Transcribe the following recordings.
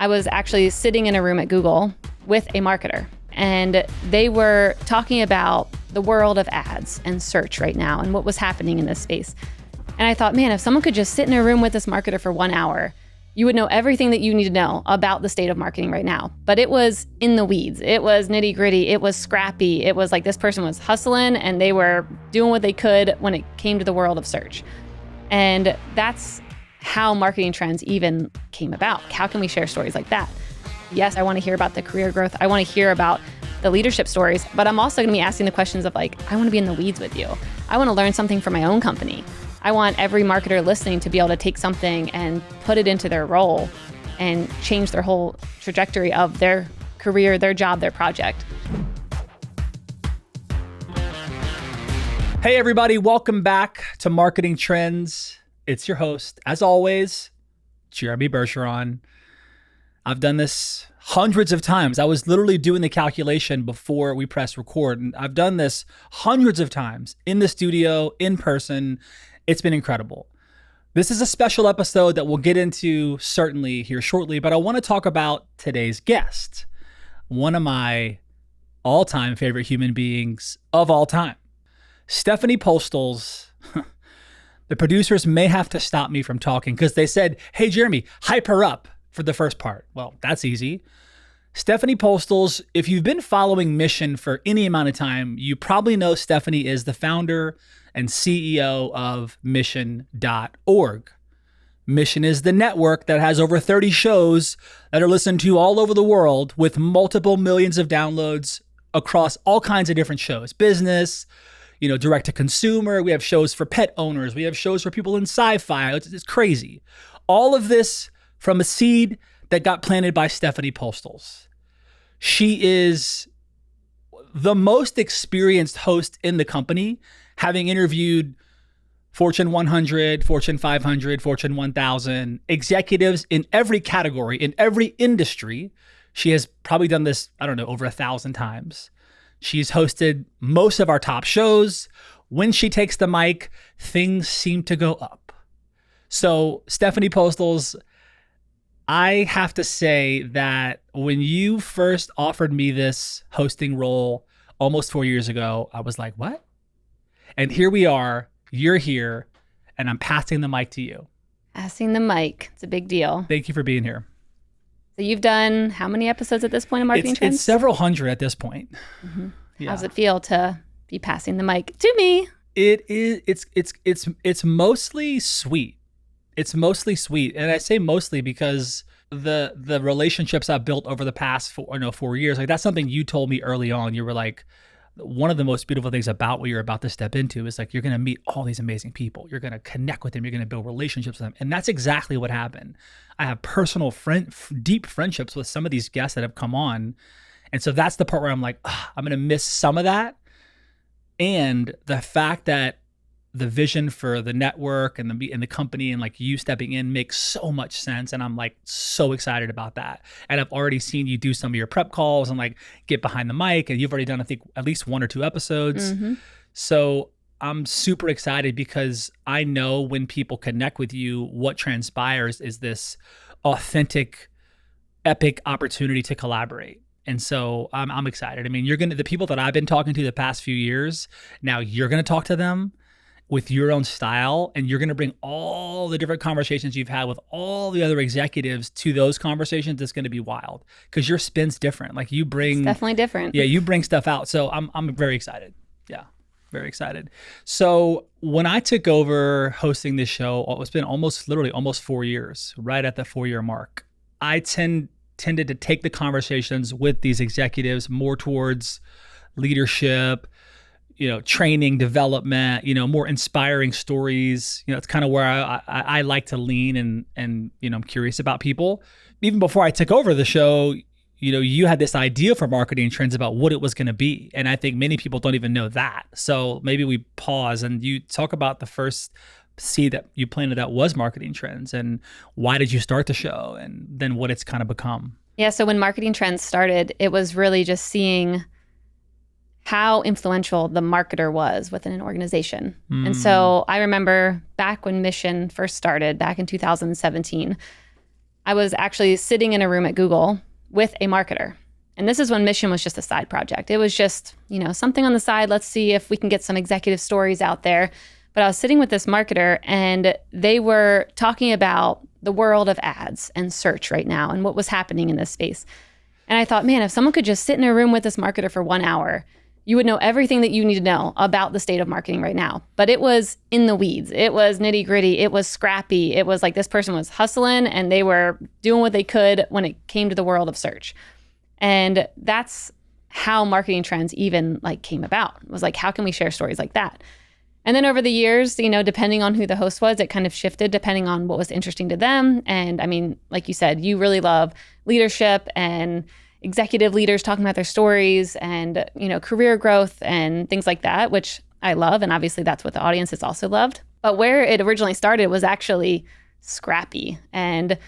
I was actually sitting in a room at Google with a marketer, and they were talking about the world of ads and search right now and what was happening in this space. And I thought, man, if someone could just sit in a room with this marketer for 1 hour, you would know everything that you need to know about the state of marketing right now. But it was in the weeds. It was nitty gritty. It was scrappy. It was like this person was hustling and they were doing what they could when it came to the world of search. And that's how marketing trends even came about. How can we share stories like that? Yes, I want to hear about the career growth. I want to hear about the leadership stories, but I'm also going to be asking the questions of like, I want to be in the weeds with you. I want to learn something from my own company. I want every marketer listening to be able to take something and put it into their role and change their whole trajectory of their career, their job, their project. Hey everybody, welcome back to Marketing Trends. It's your host, as always, Jeremy Bergeron. I've done this hundreds of times. I was literally doing the calculation before we press record, and I've done this hundreds of times in the studio, in person. It's been incredible. This is a special episode that we'll get into certainly here shortly, but I want to talk about today's guest, one of my all-time favorite human beings of all time, Stephanie Postles. The producers may have to stop me from talking because they said, hey, Jeremy, hype her up for the first part. Well, that's easy. Stephanie Postles, if you've been following Mission for any amount of time, you probably know Stephanie is the founder and CEO of Mission.org. Mission is the network that has over 30 shows that are listened to all over the world with multiple millions of downloads across all kinds of different shows. Business, direct to consumer. We have shows for pet owners. We have shows for people in sci-fi. It's crazy. All of this from a seed that got planted by Stephanie Postles. She is the most experienced host in the company, having interviewed Fortune 100, Fortune 500, Fortune 1000 executives in every category, in every industry. She has probably done this, over 1,000 times. She's hosted most of our top shows. When she takes the mic, things seem to go up. So Stephanie Postles, I have to say that when you first offered me this hosting role almost 4 years ago, I was like, what? And here we are, you're here, and I'm passing the mic to you. Passing the mic. It's a big deal. Thank you for being here. So you've done how many episodes at this point of Marketing Trends? It's several hundred at this point. Mm-hmm. Yeah. How does it feel to be passing the mic to me? It's mostly sweet. It's mostly sweet. And I say mostly because the relationships I've built over the past 4 years, like that's something you told me early on. You were like, one of the most beautiful things about what you're about to step into is like, you're going to meet all these amazing people. You're going to connect with them. You're going to build relationships with them. And that's exactly what happened. I have personal deep friendships with some of these guests that have come on. And so that's the part where I'm like, I'm going to miss some of that. And the fact that the vision for the network and the company and like you stepping in makes so much sense. And I'm like so excited about that. And I've already seen you do some of your prep calls and like get behind the mic, and you've already done, I think, at least 1 or 2 episodes. Mm-hmm. So I'm super excited because I know when people connect with you, what transpires is this authentic, epic opportunity to collaborate. And so I'm excited. I mean, the people that I've been talking to the past few years, now you're going to talk to them with your own style, and you're going to bring all the different conversations you've had with all the other executives to those conversations. It's going to be wild because your spin's different. Like it's definitely different. Yeah, you bring stuff out. So I'm very excited. Yeah, very excited. So when I took over hosting this show, it's been almost 4 years, right at the 4-year mark. I tended to take the conversations with these executives more towards leadership, training, development, more inspiring stories. It's kind of where I like to lean and I'm curious about people. Even before I took over the show, you had this idea for Marketing Trends about what it was going to be. And I think many people don't even know that. So maybe we pause and you talk about the first seed that you planted that was Marketing Trends, and why did you start the show, and then what it's kind of become. Yeah. So when Marketing Trends started, it was really just seeing how influential the marketer was within an organization. Mm. And so I remember back when Mission first started, back in 2017, I was actually sitting in a room at Google with a marketer. And this is when Mission was just a side project. It was just, something on the side. Let's see if we can get some executive stories out there. But I was sitting with this marketer and they were talking about the world of ads and search right now and what was happening in this space. And I thought, man, if someone could just sit in a room with this marketer for 1 hour, you would know everything that you need to know about the state of marketing right now. But it was in the weeds. It was nitty gritty. It was scrappy. It was like this person was hustling and they were doing what they could when it came to the world of search. And that's how marketing trends even came about. It was like, how can we share stories like that? And then over the years, depending on who the host was, it kind of shifted depending on what was interesting to them. And I mean, like you said, you really love leadership and executive leaders talking about their stories and, career growth and things like that, which I love. And obviously that's what the audience has also loved. But where it originally started was actually scrappy. And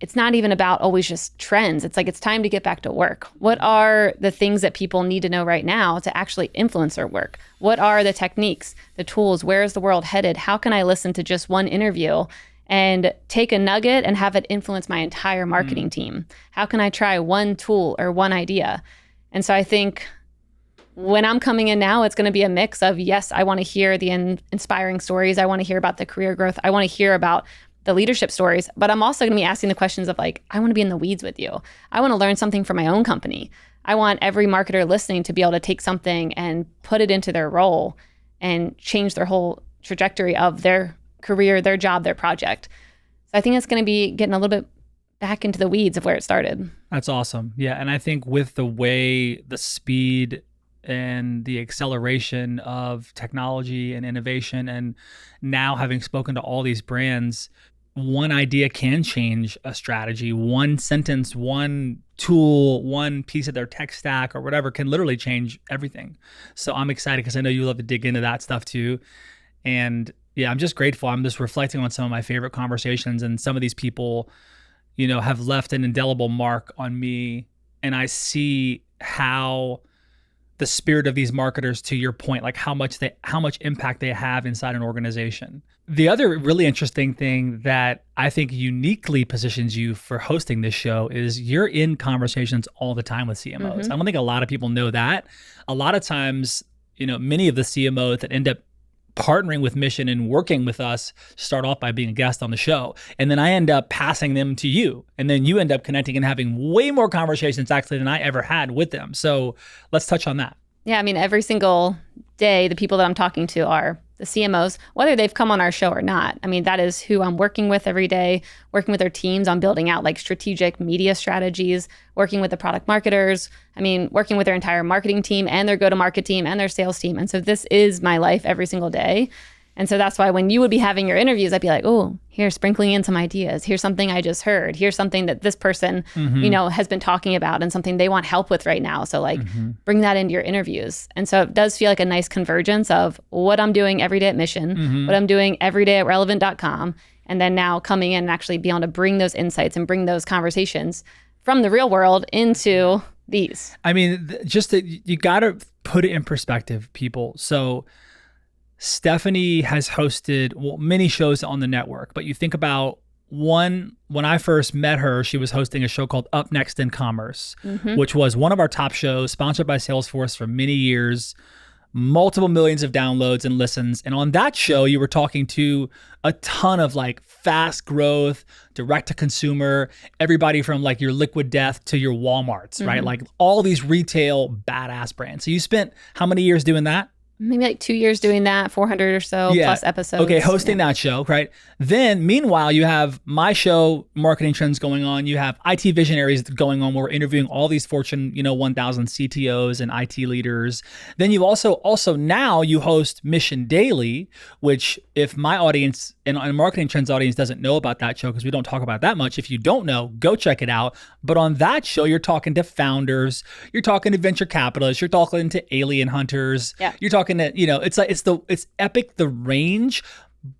it's not even about always just trends. It's it's time to get back to work. What are the things that people need to know right now to actually influence their work? What are the techniques, the tools? Where is the world headed? How can I listen to just one interview and take a nugget and have it influence my entire marketing team? How can I try one tool or one idea? And so I think when I'm coming in now, it's going to be a mix of, yes, I want to hear the inspiring stories. I want to hear about the career growth. I want to hear about the leadership stories, but I'm also going to be asking the questions of I want to be in the weeds with you. I want to learn something for my own company. I want every marketer listening to be able to take something and put it into their role and change their whole trajectory of their career, their job, their project. So I think it's going to be getting a little bit back into the weeds of where it started. That's awesome. Yeah. And I think with the way the speed and the acceleration of technology and innovation, and now having spoken to all these brands, one idea can change a strategy. One sentence, one tool, one piece of their tech stack or whatever can literally change everything. So I'm excited because I know you love to dig into that stuff too. And yeah, I'm just grateful. I'm just reflecting on some of my favorite conversations, and some of these people, have left an indelible mark on me. And I see how the spirit of these marketers, to your point, how much impact they have inside an organization. The other really interesting thing that I think uniquely positions you for hosting this show is you're in conversations all the time with CMOs. Mm-hmm. I don't think a lot of people know that. A lot of times, many of the CMOs that end up partnering with Mission and working with us start off by being a guest on the show. And then I end up passing them to you. And then you end up connecting and having way more conversations actually than I ever had with them. So let's touch on that. Yeah, I mean, every single day, the people that I'm talking to are the CMOs, whether they've come on our show or not. I mean, that is who I'm working with every day, working with their teams on building out strategic media strategies, working with the product marketers. I mean, working with their entire marketing team and their go-to-market team and their sales team. And so this is my life every single day. And so that's why when you would be having your interviews, I'd be like, oh, here's sprinkling in some ideas. Here's something I just heard. Here's something that this person, has been talking about and something they want help with right now. So bring that into your interviews. And so it does feel like a nice convergence of what I'm doing every day at Mission, what I'm doing every day at relevant.com, and then now coming in and actually be able to bring those insights and bring those conversations from the real world into these. I mean, you got to put it in perspective, people. So Stephanie has hosted many shows on the network, but you think about when I first met her, she was hosting a show called Up Next in Commerce, which was one of our top shows, sponsored by Salesforce for many years, multiple millions of downloads and listens. And on that show, you were talking to a ton of fast growth, direct to consumer, everybody from your Liquid Death to your Walmarts, right? All these retail badass brands. So you spent how many years doing that? Maybe 2 years doing that, 400 or so plus episodes. Okay, hosting that show, right? Then, meanwhile, you have my show, Marketing Trends, going on. You have IT Visionaries going on, where we're interviewing all these Fortune, 1,000 CTOs and IT leaders. Then you also now you host Mission Daily, which if my audience and Marketing Trends audience doesn't know about that show, because we don't talk about that much. If you don't know, go check it out. But on that show, you're talking to founders, you're talking to venture capitalists, you're talking to alien hunters, you're talking to, it's epic, the range.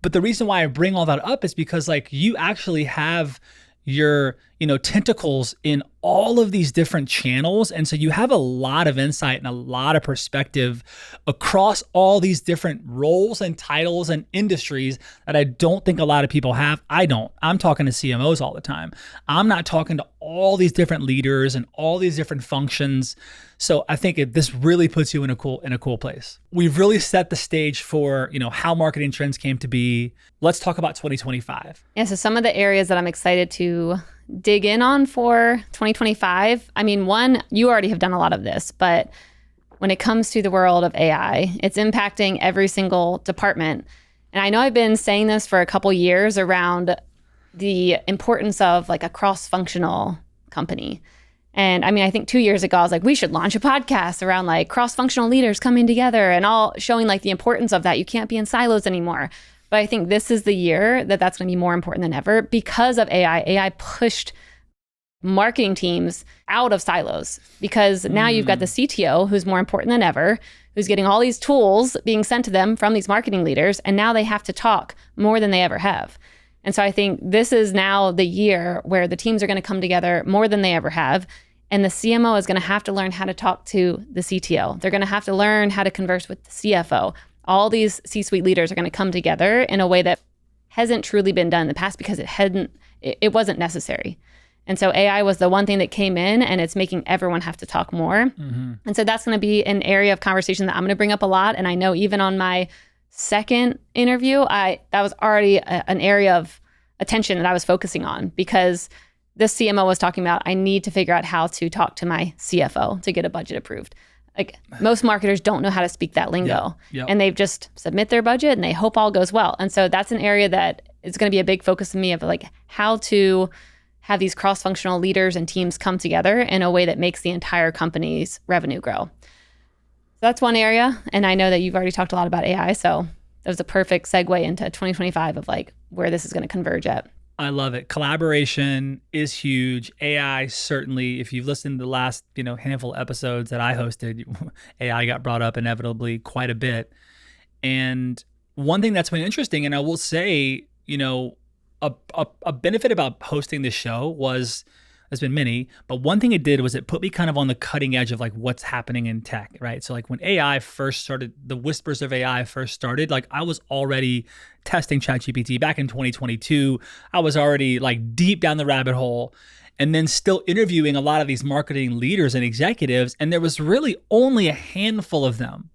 But the reason why I bring all that up is because you actually have your, tentacles in all of these different channels. And so you have a lot of insight and a lot of perspective across all these different roles and titles and industries that I don't think a lot of people have. I don't. I'm talking to CMOs all the time. I'm not talking to all these different leaders and all these different functions. So I think this really puts you in a cool place. We've really set the stage for, how marketing trends came to be. Let's talk about 2025. Yeah, so some of the areas that I'm excited to dig in on for 2025. I mean, one, you already have done a lot of this, but when it comes to the world of AI, it's impacting every single department. And I know I've been saying this for a couple years around the importance of like a cross-functional company. And I mean, I think 2 years ago, I was like, we should launch a podcast around like cross-functional leaders coming together and all showing like the importance of that. You can't be in silos anymore. But I think this is the year that that's going to be more important than ever because of AI. AI pushed marketing teams out of silos because now you've got the CTO who's more important than ever, who's getting all these tools being sent to them from these marketing leaders. And now they have to talk more than they ever have. And so I think this is now the year where the teams are going to come together more than they ever have. And the CMO is going to have to learn how to talk to the CTO. They're going to have to learn how to converse with the CFO. All these C-suite leaders are going to come together in a way that hasn't truly been done in the past because it wasn't necessary. And so AI was the one thing that came in and it's making everyone have to talk more. Mm-hmm. And so that's going to be an area of conversation that I'm going to bring up a lot. And I know even on my second interview, that was already an area of attention that I was focusing on because the CMO was talking about, I need to figure out how to talk to my CFO to get a budget approved. Like most marketers don't know how to speak that lingo and they just submit their budget and they hope all goes well. And so that's an area that is going to be a big focus of me of like how to have these cross-functional leaders and teams come together in a way that makes the entire company's revenue grow. So that's one area. And I know that you've already talked a lot about AI. So that was a perfect segue into 2025 of like where this is going to converge at. I love it. Collaboration is huge. AI, certainly, if you've listened to the last, handful of episodes that I hosted, AI got brought up inevitably quite a bit. And one thing that's been interesting, and I will say, a benefit about hosting this show was, there's been many, but one thing it did was it put me kind of on the cutting edge of like what's happening in tech, right? So like when AI first started, the whispers of AI first started, like I was already testing ChatGPT back in 2022. I was already like deep down the rabbit hole and then still interviewing a lot of these marketing leaders and executives. And there was really only a handful of them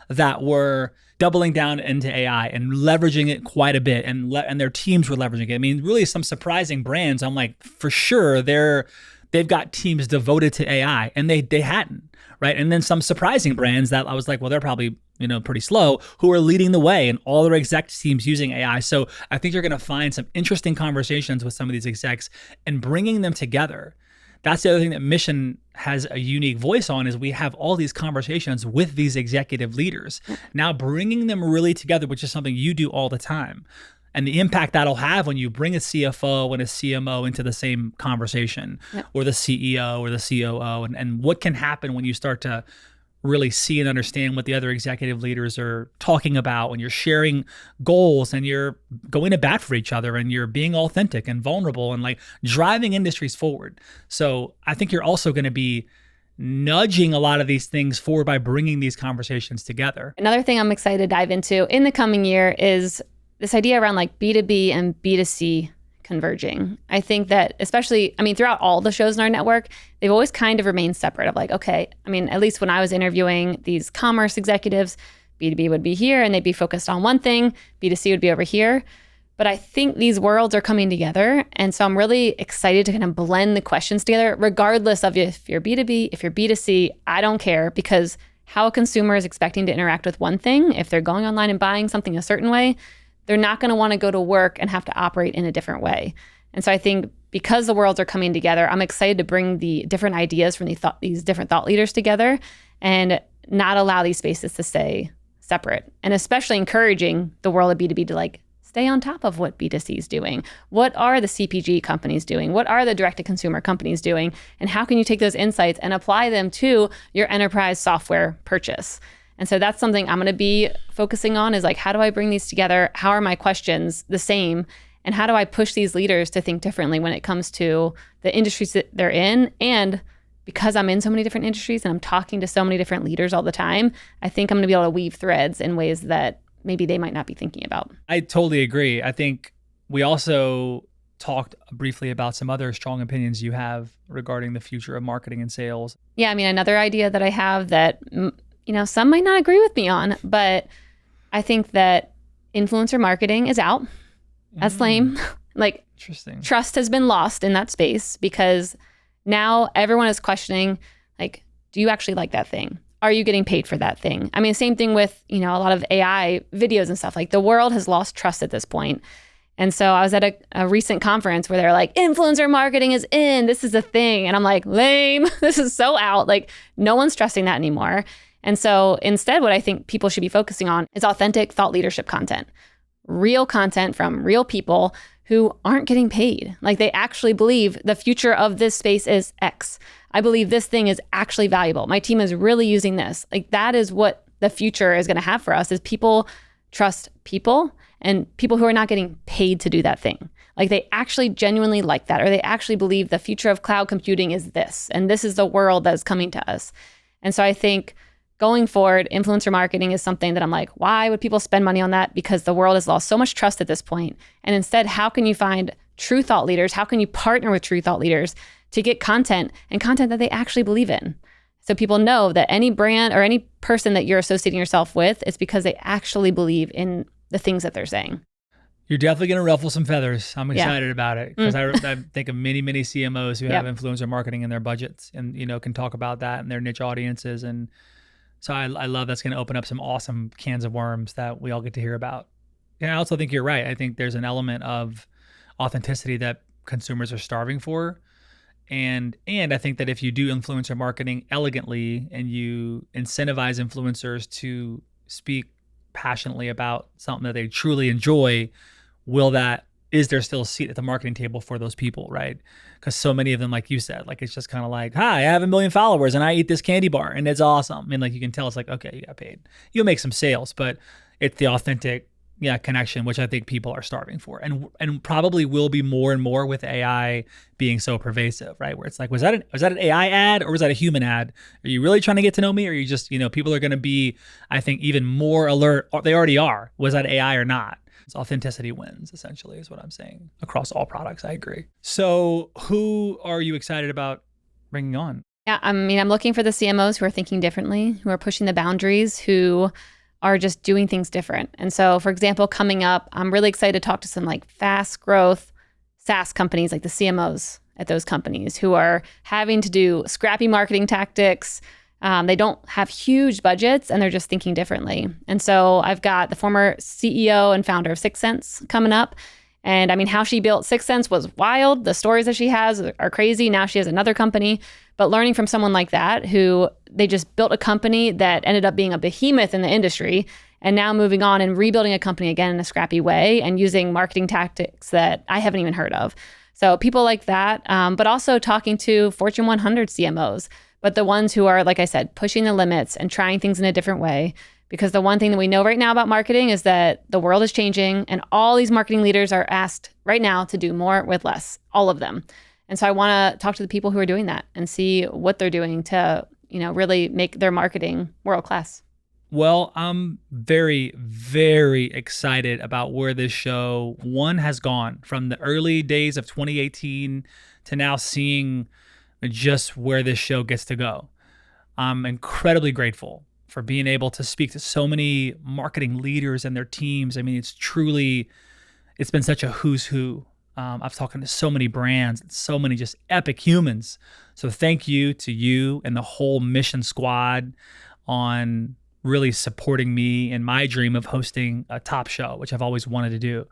that were doubling down into AI and leveraging it quite a bit, and their teams were leveraging it. I mean, really some surprising brands. I'm like, for sure, they've got teams devoted to AI, and they hadn't, right? And then some surprising brands that I was like, well, they're probably pretty slow, who are leading the way, and all their exec teams using AI. So I think you're going to find some interesting conversations with some of these execs and bringing them together. That's the other thing that Mission has a unique voice on is we have all these conversations with these executive leaders. Now bringing them really together, which is something you do all the time. And the impact that'll have when you bring a CFO and a CMO into the same conversation, or the CEO or the COO, and what can happen when you start to really see and understand what the other executive leaders are talking about when you're sharing goals and you're going to bat for each other and you're being authentic and vulnerable and like driving industries forward. So I think you're also going to be nudging a lot of these things forward by bringing these conversations together. Another thing I'm excited to dive into in the coming year is this idea around like B2B and B2C converging. I think that especially, throughout all the shows in our network, they've always kind of remained separate of like, okay, at least when I was interviewing these commerce executives, B2B would be here and they'd be focused on one thing, B2C would be over here. But I think these worlds are coming together. And so I'm really excited to kind of blend the questions together, regardless of if you're B2B, if you're B2C, I don't care, because how a consumer is expecting to interact with one thing, if they're going online and buying something a certain way, they're not going to want to go to work and have to operate in a different way. And so I think because the worlds are coming together, I'm excited to bring the different ideas from these different thought leaders together and not allow these spaces to stay separate. And especially encouraging the world of B2B to like stay on top of what B2C is doing. What are the CPG companies doing? What are the direct-to-consumer companies doing? And how can you take those insights and apply them to your enterprise software purchase? And so that's something I'm going to be focusing on is like, how do I bring these together? How are my questions the same? And how do I push these leaders to think differently when it comes to the industries that they're in? And because I'm in so many different industries and I'm talking to so many different leaders all the time, I think I'm going to be able to weave threads in ways that maybe they might not be thinking about. I totally agree. I think we also talked briefly about some other strong opinions you have regarding the future of marketing and sales. Yeah, I mean, another idea that I have that, some might not agree with me on, but I think that influencer marketing is out. That's lame. Like, interesting. Trust has been lost in that space because now everyone is questioning, like, do you actually like that thing? Are you getting paid for that thing? I mean, same thing with, a lot of AI videos and stuff. Like, the world has lost trust at this point. And so I was at a recent conference where they're like, influencer marketing is in, this is a thing. And I'm like, lame, this is so out. Like, no one's trusting that anymore. And so instead, what I think people should be focusing on is authentic thought leadership content. Real content from real people who aren't getting paid. Like, they actually believe the future of this space is X. I believe this thing is actually valuable. My team is really using this. Like, that is what the future is going to have for us, is people trust people and people who are not getting paid to do that thing. Like, they actually genuinely like that, or they actually believe the future of cloud computing is this, and this is the world that's coming to us. And so I think going forward, influencer marketing is something that I'm like, why would people spend money on that? Because the world has lost so much trust at this point. And instead, how can you find true thought leaders? How can you partner with true thought leaders to get content that they actually believe in? So people know that any brand or any person that you're associating yourself with is because they actually believe in the things that they're saying. You're definitely going to ruffle some feathers. I'm excited about it because I think of many CMOs who have influencer marketing in their budgets and, can talk about that and their niche audiences. And so I love that's going to open up some awesome cans of worms that we all get to hear about. And I also think you're right. I think there's an element of authenticity that consumers are starving for. And I think that if you do influencer marketing elegantly and you incentivize influencers to speak passionately about something that they truly enjoy, is there still a seat at the marketing table for those people, right? Because so many of them, like you said, like, it's just kind of like, hi, I have 1 million followers and I eat this candy bar and it's awesome. I mean, like, you can tell it's like, okay, you got paid. You'll make some sales, but it's the authentic connection, which I think people are starving for, and probably will be more and more with AI being so pervasive, right? Where it's like, was that an AI ad or was that a human ad? Are you really trying to get to know me, or are you just, people are going to be, I think, even more alert. They already are. Was that AI or not? It's authenticity wins, essentially, is what I'm saying across all products. I agree. So, who are you excited about bringing on? Yeah, I mean, I'm looking for the CMOs who are thinking differently, who are pushing the boundaries, who are just doing things different. And so, for example, coming up, I'm really excited to talk to some like fast growth SaaS companies, like the CMOs at those companies who are having to do scrappy marketing tactics. They don't have huge budgets and they're just thinking differently. And so I've got the former CEO and founder of 6 Sense coming up. And I mean, how she built 6 Sense was wild. The stories that she has are crazy. Now she has another company. But learning from someone like that, who they just built a company that ended up being a behemoth in the industry, and now moving on and rebuilding a company again in a scrappy way and using marketing tactics that I haven't even heard of. So people like that, but also talking to Fortune 100 CMOs, but the ones who are, like I said, pushing the limits and trying things in a different way. Because the one thing that we know right now about marketing is that the world is changing and all these marketing leaders are asked right now to do more with less, all of them. And so I want to talk to the people who are doing that and see what they're doing to, really make their marketing world class. Well, I'm very, very excited about where this show, has gone from the early days of 2018 to now seeing just where this show gets to go. I'm incredibly grateful for being able to speak to so many marketing leaders and their teams. I mean, it's been such a who's who. I've talked to so many brands, so many just epic humans. So thank you to you and the whole Mission Squad on really supporting me in my dream of hosting a top show, which I've always wanted to do.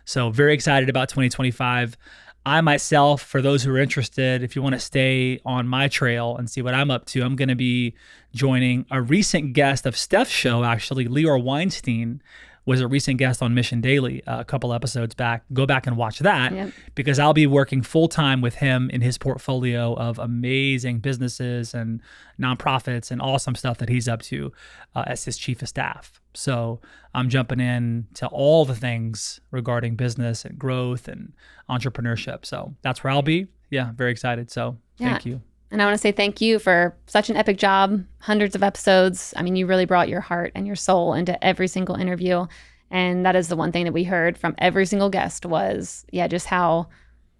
So very excited about 2025. I myself, for those who are interested, if you want to stay on my trail and see what I'm up to, I'm going to be joining a recent guest of Steph's show, actually, Lior Weinstein, was a recent guest on Mission Daily a couple episodes back. Go back and watch that Yep. because I'll be working full-time with him in his portfolio of amazing businesses and nonprofits and awesome stuff that he's up to as his chief of staff. So I'm jumping in to all the things regarding business and growth and entrepreneurship. So that's where I'll be. Yeah, very excited. So thank you. And I want to say thank you for such an epic job, hundreds of episodes. I mean, you really brought your heart and your soul into every single interview. And that is the one thing that we heard from every single guest was, just how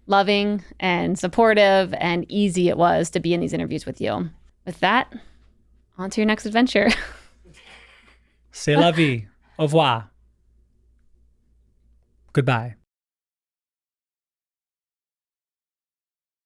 loving and supportive and easy it was to be in these interviews with you. With that, on to your next adventure. C'est la vie. Au revoir. Goodbye.